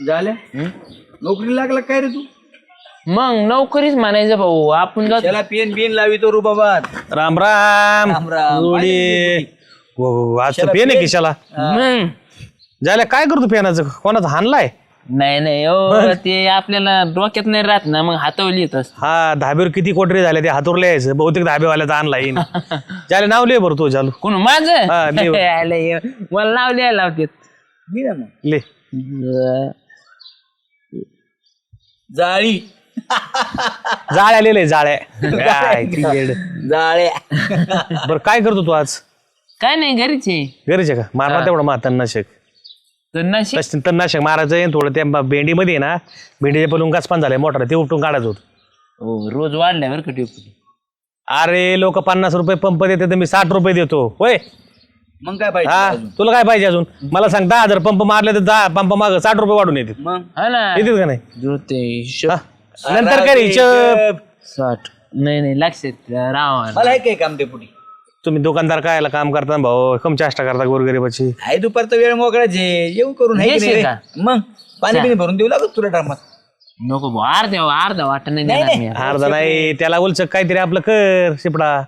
झाल्या नोकरी लागला काय रे तू? मग नोकरीच म्हणायचं भाऊ आपण जातो. त्याला पेन बिन लावितो रुबाबात. राम राम राम राम. जोडी. हो, आज तर पेन आहे किशाला. मग झाल्या काय करतो पेनाचं? कोणाचा हाणलाय? नाही ओ ते आपल्याला डोक्यात नाही राहत ना मग हातावली येतस. हा धाब्यावर किती कोटरे झाले ते हातोरले यायचं बहुतेक धाबेवाल्याचा आणलाय. झाले नाव लिह बरं तू चालू कोण माझं हा, लिह. आलंय. मला नाव लिहायला लावते. मी ना मग ले जाळी जाळ्या लिहिले जाळ्या. काय ती येड. जाळ्या. बरं काय करतो तू आज? काय नाही घरीचे घरीच आहे का? मारला तेवढं मा तणनाशक. तर नशीब तणनाशक मारायचं आहे थोडं त्या भेंडीमध्ये ना भेंडीचे पलून गाचपान झालंय मोठा ते उपटून काढायचं होतं. हो रोज वाढल्यावर का डेपुटी. अरे लोक 50 रुपये पंप देते तर मी 60 रुपये देतो होय. मग काय पाहिजे हा अजून? तुला काय पाहिजे अजून? मला सांग 10,000 पंप मारले तर 10 पंप माग 60 रुपये वाढून येतील. मग हा ना येतील का नाही? जुळते हा? नंतर काय रे हिशोब? 60 नाही लक्षात राहा. मला आहे काय काम ते पुढे? तुम्ही दुकानदार कायला काम करता भाऊ? कम चेष्टा करता गोरगरीबाची. आहे दुपारचा वेळ मोकळाचे येऊ करून आहे की नाही येशील रे? का? मग पाणी बिणी भरून देऊ लागत तुला टायमात. नको भाऊ अर्धा वाट नाही देणार मी. अर्धा नाही त्याला उलचक काहीतरी आपलं कर शिपडा.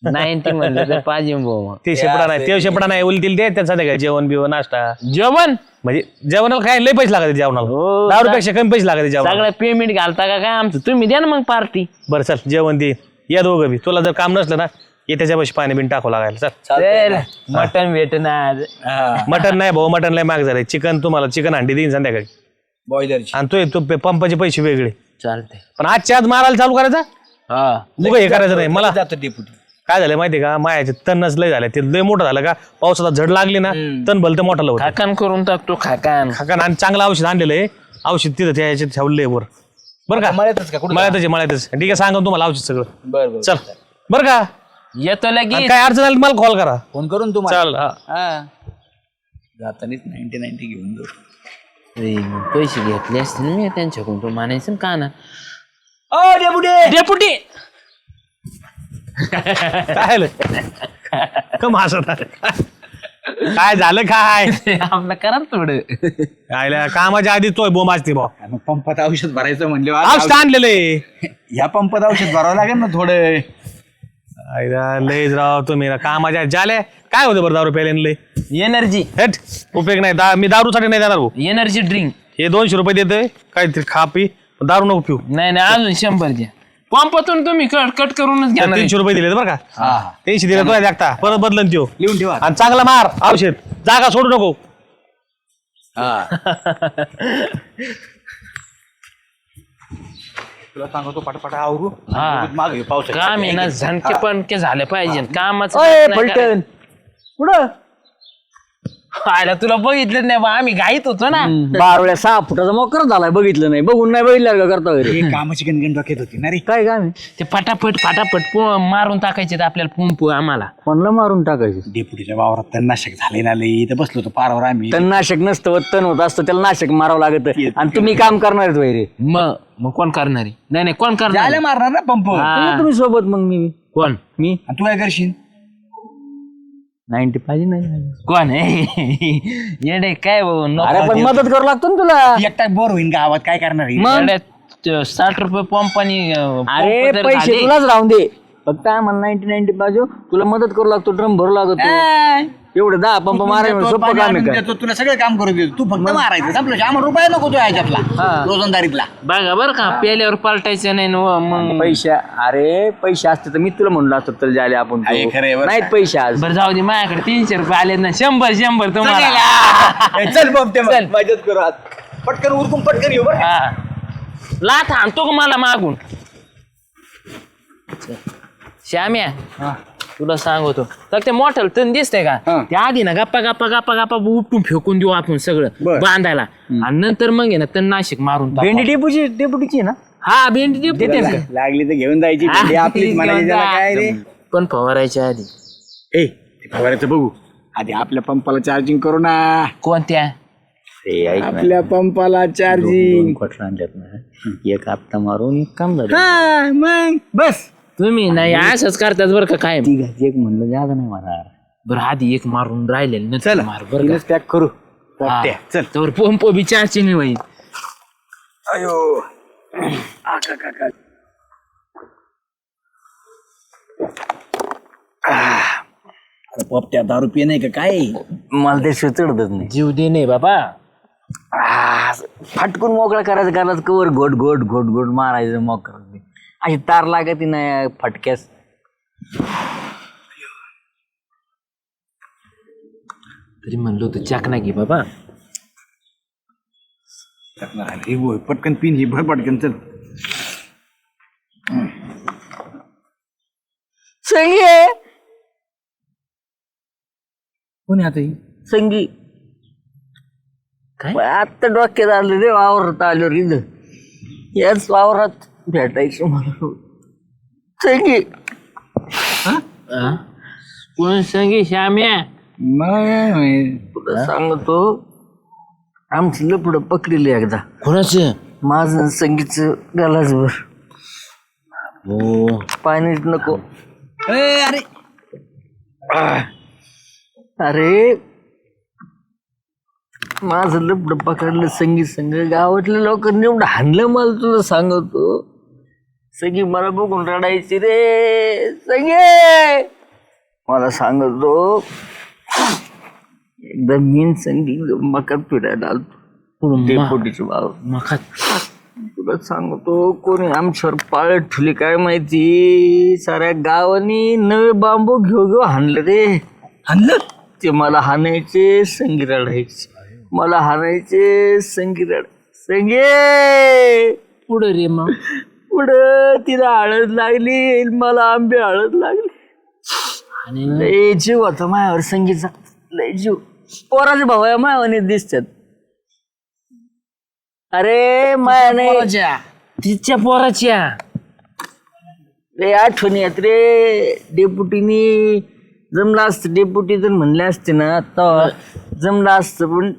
90 म्हणलं तर पाहिजे भाऊ. ते शिपडा नाही ते शिपडा नाही उलतील दे त्याचा काय जेवण बिवण नाश्ता. जेवण म्हणजे जेवणाला काय लय पैसे लागते जेवणाला. हो. 10 रुपयापेक्षा कमी पैसे लागते जेवणाला. सगळं पेमेंट घालता का काय आमचं तुम्ही द्या ना मग पार्टी. बरं चल जेवण दे या दोघं बी. तुला जर काम नसलं ना ये त्याच्यापाशी पाणी बिन टाकू लागायला. चल चालतंय. मटन भेटणार. हा मटन नाही भाऊ मटन लय महाग झालंय. चिकन तुम्हाला चिकन हंडी देईन संध्याकाळी. बॉयलरची. आणि तो पंपाचे पैसे वेगळे. चालते पण आजच्या आज मारायला चालू करायचा हा मुग हे करायचं नाही मला. जातो डेपुटी. काय झालं माहितीये का मायाचे तणच लय झाले. ते लय मोठं झालं का पावसाला झड लागली ना तण भलतं मोठं होतं. खाकान करून टाकतो खाकान. खाकान आणि चांगलं औषध आणलेलं आहे. औषध तिथं त्या याच्यात ठेवलंय वर बरं का? मळ्यातच का कुठं? मळ्यातच ठीक आहे. सांगा तुम्हाला औषध सगळं. बर बर चल बरं का? येतो आणि लगेच. काय अडचण आली तर मला कॉल करा. फोन करून तुम्हाला. चल हा. हा जातानीच 90 घेऊन जाऊ. अरे, पैसे घेतले असते ना मी त्यांच्याकडून तो म्हणायचं का ना ओ डेपुटी. डेपुटी. काय झालं? कम हसत आहे. काय झालं काय? आपलं करा ना थोडं. काय कामाच्या आधी तोय बोंब असते भाऊ. मग पंपात औषध भरायचं म्हणले औषध आणलेलं आहे. या पंपात औषध भरावं लागेल ना थोडं. लयच राव तुम्ही ना कामाच्या झाले. काय होतं बरं दारू प्यायला लय एनर्जी हेट उपयोग नाही. मी दारूसाठी नाही देणार भाऊ. Energy drink. हे 200 रुपये देतोय काहीतरी खा पी दारू नको पिऊ. नाही अजून 100 द्या. पंपातून तुम्ही कट करूनच घ्या ना. 300 रुपये दिले बरं का? हा 300 दिले तुला जागता परत बदलन त्यो. लिहून ठेवा. आणि चांगला मार औषध जागा सोडू नको. तुला सांगतो पटापटा आवरू. हा. माग पाऊस काम आहे ना झणके पणके झाले पाहिजे कामाच. पलटण कुठं? आयला तुला बघितलं नाही बा आम्ही घाईत होतो ना. 12 6 फुटाचा मोकर झालाय बघितलं नाही बघून नाही बघितलं का करता वगैरे हे कामाची गणगण डोक्यात होती ना रे. काय काम ते फटाफट मारून टाकायचे आपल्याला पुंपू आम्हाला. म्हणलं मारून टाकायचं. डेपुटीच्या वावरात तर नाशक झाले ना लई. इथं बसलो होतो पारावर आम्ही. तण नाशक नसतं व तण होत असतं त्याला नाशक मारावं लागत आणि तुम्ही काम करणार आहेत वैरे मग कोण करणार आहे? नाही कोण करणार जायला आहे? मारणार ना पंप. हा. तुम्ही सोबत मग मी कोण मी आणि तू काय करशील? 90 पाहिजे नाही कोण आहे? येडे काय भाऊ नको. अरे पण मदत करू लागतो ना तुला. एकटा बोर होईन गावात काय करणार आहे? मग येड्या, 60 रुपये पंपानी अरे पैसे तुलाच राहून दे फक्त आम्हाला 90 पाहिजे तुला मदत करू लागतो ड्रम भरू लागतो एवढं 10 पंप मारायला सोपं काम आहे का? देतो, तुला सगळं काम करू देतो. तू फक्त मारायचं संपलं. आम्हाला रुपया नको तो याच्यातला रोजंदारीतला. बघा बरं का पेल्यावर पालटायचं नाही न मग. पैसे पैसे असते तर मी तुला म्हणलो असतो तर जाले आपण आहे, खरं आहे बरं. नाहीत पैसे आज. बरं जाऊ दे माझ्याकडे 300 रुपये आले ना 100 तुम्हाला. ए, चल बाप ते मदत करू आज. पटकन उरकून पटकन येऊ बरं. हा. लाथ आणतो का मला मागून? श्याम्या तुला सांगतो तर ते मोठं तण दिसतंय का त्या आधी ना गप्पा उपटून फेकून देऊ आपण सगळं बांधायला आणि नंतर मग आहे ना तण नाशिक मारून टाकू. भेंडी डेपुटीची ना. हा भेंडी देते ना. लागली तर घेऊन जायची. हा, भेंडी आपलीच म्हणायची. त्याला काय रे? पण फवारायच्या आधी ए ते फवारायचं बघू. आधी आपल्या पंपाला चार्जिंग करू ना. कोणत्या? आपल्या पंपाला चार्जिंग. आणल्यात ना एक हप्ता मारून काम झालं. मग बस. तुम्ही नाही असंच करतात बरं का काय. एक म्हणलं जागा नाही मला. बरं आधी एक मारून राहिलेलं नंतर मार बरं का. पॅक करू. पोपट्या चल. तर पंप बी चारशे नाही होईल. अयो पोपट्या दारू पिये नाही का काय? मला ते चढतच नाही. जीव दे नाही बाबा. फटकून मोकळा करायचं कवर घोट घोट घोट घोट मारायचं मोकळा. अशी तार लागत नाही फटक्यास. तरी म्हणलो होतं चाकणा घे बाबा. पटकन पिन ही भर पटकन चल. संगी कोणी आता ही? संगी काय? आता डोक्यात आलं रे वावरात आलो इथं. याच वावरात भेटायचं मला संगी. कोण संगी श्याम्या? तुला सांगतो आमचं लपड पकडले एकदा. कोणाचं? माझं संगीतचं गलासभर. हो पाणीच नको. अरे अरे माझं लपड पकडलं संगीत संग. गावातल्या लोकांनी एवढं हाणलं मला तुला सांगतो. संगी मला बघून रडायची रे. संगी मला सांगतो एकदा मीन संगी मकात फिरायला आलतो डेपोटीचं भाव. मका तुला सांगतो कोणी आमच्यावर पाळत ठेवली काय माहिती. साऱ्या गावानी नवे बांबू घेऊ हाणलं रे. आणलं ते मला हाणायचे संगी रडायचे. मला हाणायचे संगी संगे पुढं रे मग. पुढं तिला हळद लागली मला आंबे हळद लागली. आणि लय जीव होता मायावर संगीचा. लय जीव. पोराचे भाऊ आहे मायावाने दिसतात. अरे माया नाही तिच्या पोराच्या रे आठवणी आहेत रे. डेपुटीनी जमला असतं. डेपुटी जर म्हणले असते ना तर जमला असतं. पण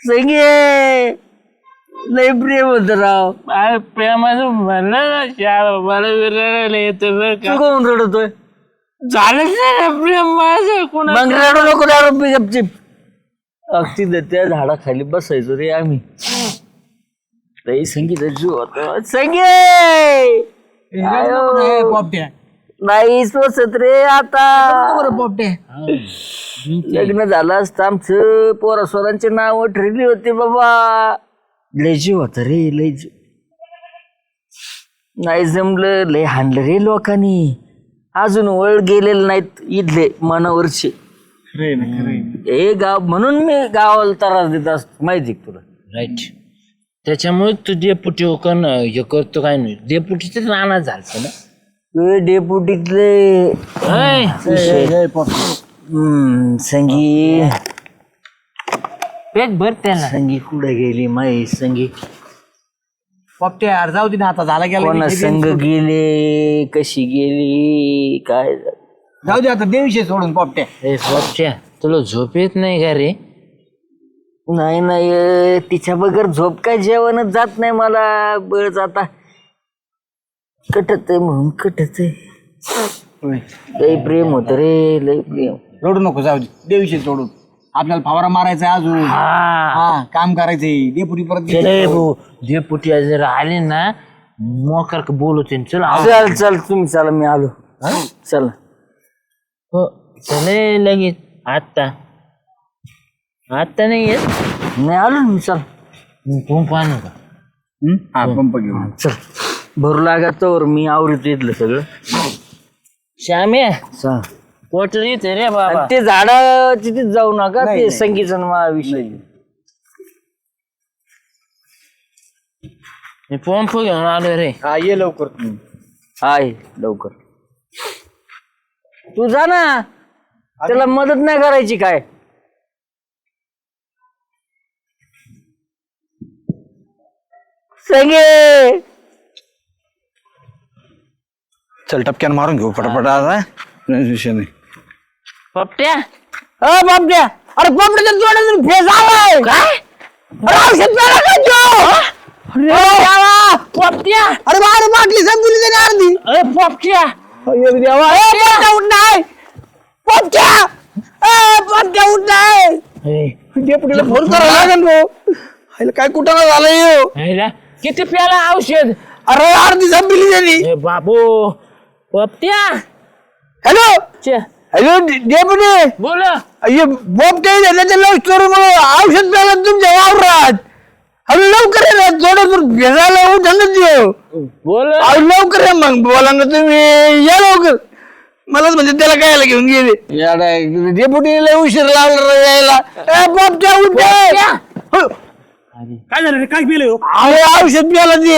संगे लय प्रेम होत राव. प्रेमाचं म्हणलं मला विरायला येतं बरं का. तू कोण रडतोय? झालंच नाही प्रेम माझं कोणा. मग रडू नको दारू पी गपचिप. अगदी त्या झाडाखाली बसायचो रे आम्ही. लय संगीता जीव होता. संगे पोपट्या नाही सोसत रे आता. पोपट्या लग्न झालं असतं आमचं. पोरासोरांचे नाव ठरली होती बाबा. लय जीव होता रे लय जीव. नाही जमलं लय हाणलं रे लोकांनी. अजून वळ गेलेले नाहीत इथले मनावरचे. हे गाव म्हणून मी गावाला त्रास देत असतो माहिती तुला. राईट. त्याच्यामुळे तू डेपुटी हे करतो काय नाही. डेपुटीच नाना झालं ना. डेपुटीतले संगी पेट भर त्याला. संगी कुठे गेली माई संगी. पोपट्या यार जाऊ दे ना आता. झाला कोणा गेला संग गेले कशी गेली काय झालं. जाऊ दे आता. देवीशे सोडून पोपट्या. ए स्वप्च्या तुला झोप येत नाही का रे? नाही नाही तिच्या बगर झोप काय जेवणच जात नाही मला. बळच आता कटत आहे म्हणून कटत आहे. लय प्रेम होत रे लय प्रेम. रडू नको जाऊ दे. देवीशे सोडून आपल्याला फवारा मारायचा अजून. हा काम करायचंय. डेपुटी परत डेपुटी जर आले ना मोकर बोलवते. चल चल चल तुम्ही चला मी आलो. चला हो चले लगेच. आत्ता नाही येत. नाही आलो मी. चल पंप आणू का? हा पंप घेऊन चल भरू लागत तर मी आवडत येतलं सगळं. श्याम्या चल पोटर येते रे बाबा. ते झाड तिथे जाऊ नका. ते संगीचा विषय. मी पंप घेऊन आलो रे. हा ये लवकर तुम्ही. आहे लवकर. तू जा ना. त्याला मदत नाही करायची काय. संगे चल टपक्यान मारून घेऊ पटापट आता. विषय नाही. पपट्या बापड्या. अरे बापड्या जोड्या फेस आलाय काय. पपट्या अरे बाहेर बाटली संपली त्याने अर्धी. अरे पपट्या पोपट्या उठ नाही. डेपुटीला फोन करावा लागेल भाऊ. हायला काय कुठं झालं येऊ. हायला, किती प्याला औषध? अरे अर्धी संपली त्यांनी. ए बाबू पप्त्या हॅलो चे, हॅलो डेपुटी. बोल. बोपटे त्याच्या लव्ह स्टोरी मुळे औषध प्यायला तुमच्या वावरात. अरे लवकर ये ना, थोडं भेजायला उठायला देऊ. बोल. लवकर या मग, बोला ना तुम्ही, या लवकर. मलाच म्हणजे त्याला कायला घेऊन गेले डेपुटीला उशीर लावला यायला. बोपट्या उठ्या. काय झालं रे? काय केलं? औषध प्यायला दे.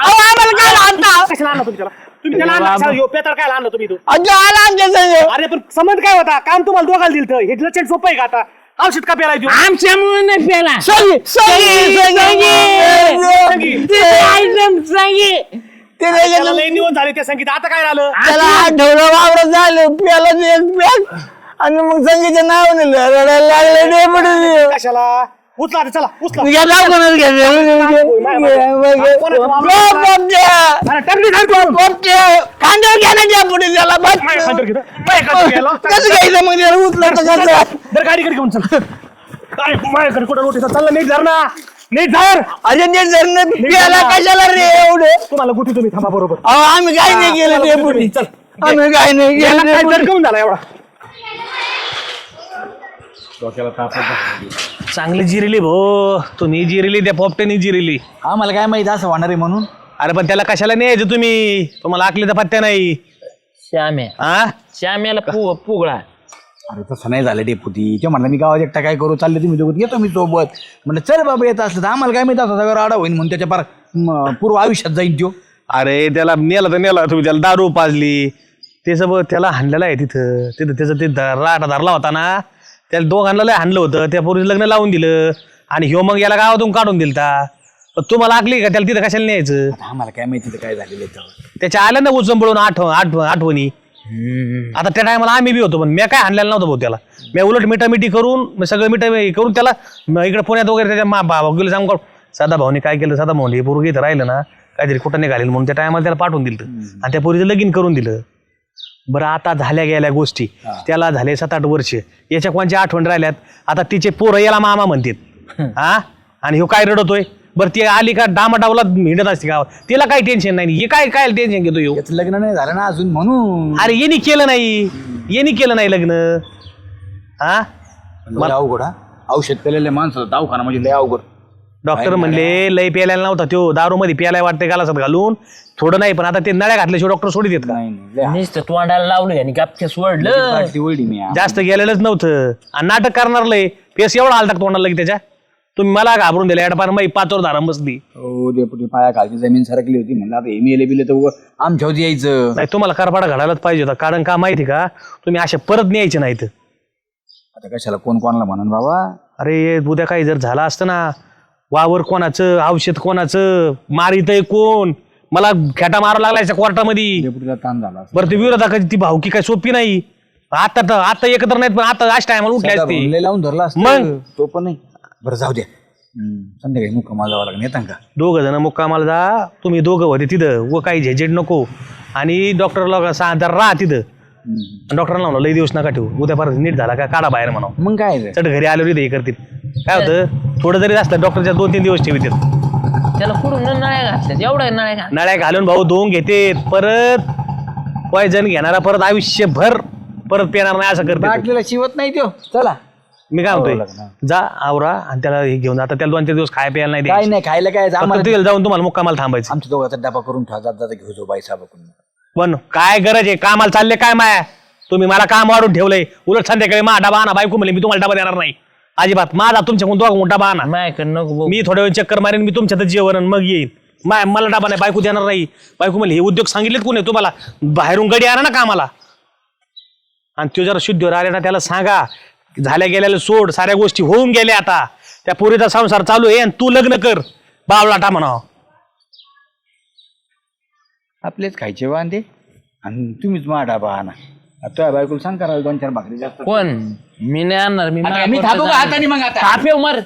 आम्हाला काय आणता. कशाला आणलं तुम्ही त्याला? तुम्ही त्याला आणलं कशाला? ह्यो पेताळ काय आणलं तुम्ही? आला आमच्या संग. अरे पण संबंध काय होता? काम तुम्हाला दोघाला दिलं. हे लचेट सोपं आहे का आता? औषध का प्यायला देऊ? आमच्यामुळे नाही प्याला. संगी, संगी, संगी. ते त्याला लई निवड झाले ते संगीत. आता काय झालं? त्याला आठवलं वावरत झालं प्याला ते एक प्याल. आणि मग संगीच्या नावाने रडायला लागले डेपुटी. कशाला? उचला आता, चला उचला. या दवाखान्यात कांद्यावर घ्या ना डेपुटी त्याला. कसं घ्यायचं मग त्याला उचलं कसं. गाडीकडे घेऊन चल. काय माझ्याकडे कुठं रोटी चाललं? नीट धर ना, नीट धर. अरे ते जर प्याला कशाला रे एवढे. तुम्हाला गुटी तुम्ही थांबा बरोबर. अहो आम्ही काय नाही केलं डेपुटी. चल, आम्ही काय नाही याला काय केलं. दरकवून झाला एवढा? चांगली जिरली भो. तुम्ही जिरली, त्या पोपट्यानी जिरली. आम्हाला काय माहित असं होणार आहे म्हणून. अरे पण त्याला कशाला न्यायचं तुम्ही? तुम्हाला आकलीचा पत्त्या नाही. श्याम्या, हा श्याम्याला पुगळा. अरे तसं नाही झालं डेपुटी. ते म्हणलं मी गावात एकटा काय करू, चालले तुम्ही दोघं, येतो मी सोबत. म्हणलं चल बाबा येत असलं तर आम्हाला काय माहित असं सगळं राडा होईल म्हणून त्याच्या पार पूर्व आयुष्यात जाईल तो. अरे त्याला नेला तर नेला तुम्ही. त्याला दारू पाजली, ते सगळं त्याला हाणलेलं आहे तिथं. तिथं त्याचं ते राडा धरला होता ना, त्याला दोघांना लय हाणलं होतं. त्या पोरीचं लग्न लावून दिलं आणि ह्यो मग याला गावातून काढून दिलता. पण तुम्हाला आकली का त्याला तिथं कशाला न्यायचं? आम्हाला काय माहिती काय झालेलं त्याच्या आल्या ना उचंबळून आठवणी. आता त्या टायमाला आम्ही बी होतो, पण मी काय हाणलेलं नव्हतं भाऊ त्याला. मी उलट मिठामिठी करून सगळं मिठा करून त्याला इकडे पुण्यात वगैरे त्याच्या भाऊ सांगू साधा भाऊने काय केलं. साधा भाऊने पोरगी इथं राहिलं ना, काहीतरी कुठं नाही घालेल म्हणून त्या टायमाला त्याला पाठवून दिलं आणि त्या पोरीचं लगीन करून दिलं. बरं आता झाल्या गेल्या गोष्टी, त्याला झाले 7-8 वर्ष. याच्या कोणच्या आठवण राहिल्यात. आता तिचे पोरं याला मामा म्हणतात. हा, आणि ह्यो काय रडतोय. बरं ती आली का डामाडावला हिंडत असते गावात, तिला काही टेन्शन नाही. हे काय काय टेन्शन घेतो ह्यो? त्याचं लग्न नाही झालं ना अजून म्हणून. अरे येणी केलं नाही लग्न. हा, लय अवघड. हा औषध पेलेल्या माणसाचा दवाखाना म्हणजे लय अवघड. डॉक्टर म्हणले लय प्यायला नव्हता तो, दारू मध्ये प्यायला वाटते गालासात घालून थोडं नाही. पण आता ते नळ्या घातल्याशिवाय डॉक्टर सोडी देत का? नुसतं तोंडाला लावलं आणि गपके सोडलं. ओढली मी. जास्त गेलेलंच नव्हतं. आणि नाटक करणार लय. पेस एवढा आलता तोंडाला की त्याच्या. तुम्ही मला घाबरून दिला एडपार मग 5 वर धारण बसली. हो डेपुटी पाया खालची जमीन सरकली होती. म्हणलं आता हे मेले बिले तर आमच्या होती यायचं. नाही तुम्हाला करपाडा घालायलाच पाहिजे होता. कारण का माहिती का, तुम्ही असे परत न्यायचे नाहीत. आता कशाला कोण कोणाला म्हणून बाबा. अरे उद्या काही जर झालं असतं ना, वावर कोणाचं, औषध कोणाचं, मारितय कोण, मला खेटा मारा लागलाय कोर्टामध्ये. डेपुटीला ताण झाला. बरं ते विरोधाकाची ती भावकी काय सोपी नाही. आता एकत्र नाहीत, पण आता अशा टायमाला उठले असते. लय लावून धरला असतं. मग? तो पण नाही. बरं जाऊ द्या, संध्याकाळी मुक्कामाला जावं लागेल. येतात का 2 जण मुक्कामाला जा. तुम्ही 2 होते तिथं, व काही झेझेट नको. आणि डॉक्टरला सांगा राहा तिथं. डॉक्टरला म्हणलं लई दिवस नका ठेवू, उद्या परत नीट झाला का काढा बाहेर म्हणा. मग काय रे? चट घरी आल्यावर हे करतील. काय होतं, थोडं जरी असतं डॉक्टरच्या 2-3 दिवस ठेवतात. त्याला कुठून नळ्या घातल्या, एवढ्या नळ्या घातल्या. नळ्या घालून भाऊ धुवून घेते. परत पॉयझन घेणारा परत आयुष्यभर परत पेणार नाही असं करते. बाटलीला शिवत नाही तो. चला मी काय म्हणतोय, जा आवरा आणि त्याला हे घेऊन. आता त्याला 2-3 दिवस खाय प्यायला नाही काय द्यायचं. नाही खायला काय फक्त तिथे जाऊन तुम्हाला मुक्कामाला थांबायचं. आमच्या दोघांचा डबा करून ठेवा, जात जाता घेऊ बाई साहेबाकडून. पण काय गरज आहे, कामाला चालले काय माया. तुम्ही मला काम वाढून ठेवलंय. उलट संध्याकाळी मा डबा आणा. बायको म्हणले मी तुम्हाला डबा देणार नाही अजिबात. माझा तुमच्याकडून दोघं डबा आणा. माझ्याकडे नको. मी थोड्या वेळ चक्कर मारेन, मी तुमच्यातच जेवण मग येईन. मला डबा नाही, बायको देणार नाही. बायको म्हणले हे उद्योग सांगितलेत कोणी तुम्हाला, बाहेरून गडी आणा ना कामाला. आणि तो जरा शुद्धीवर आले ना, त्याला सांगा झाल्या गेल्याला सोड, साऱ्या गोष्टी होऊन गेल्या. आता त्या पोरीचा संसार चालू आहे आणि तू लग्न कर बावलाटा म्हणावं. आपलेच खायचे वांदे आणि तुम्हीच मा डबा आणा. तुझ्या बायकोला सांग करायला 2-4 भाकरी जास्त. कोण? मी नाही आणणार. मी आता मी थांबू का हाताने मग आता? थापे मर.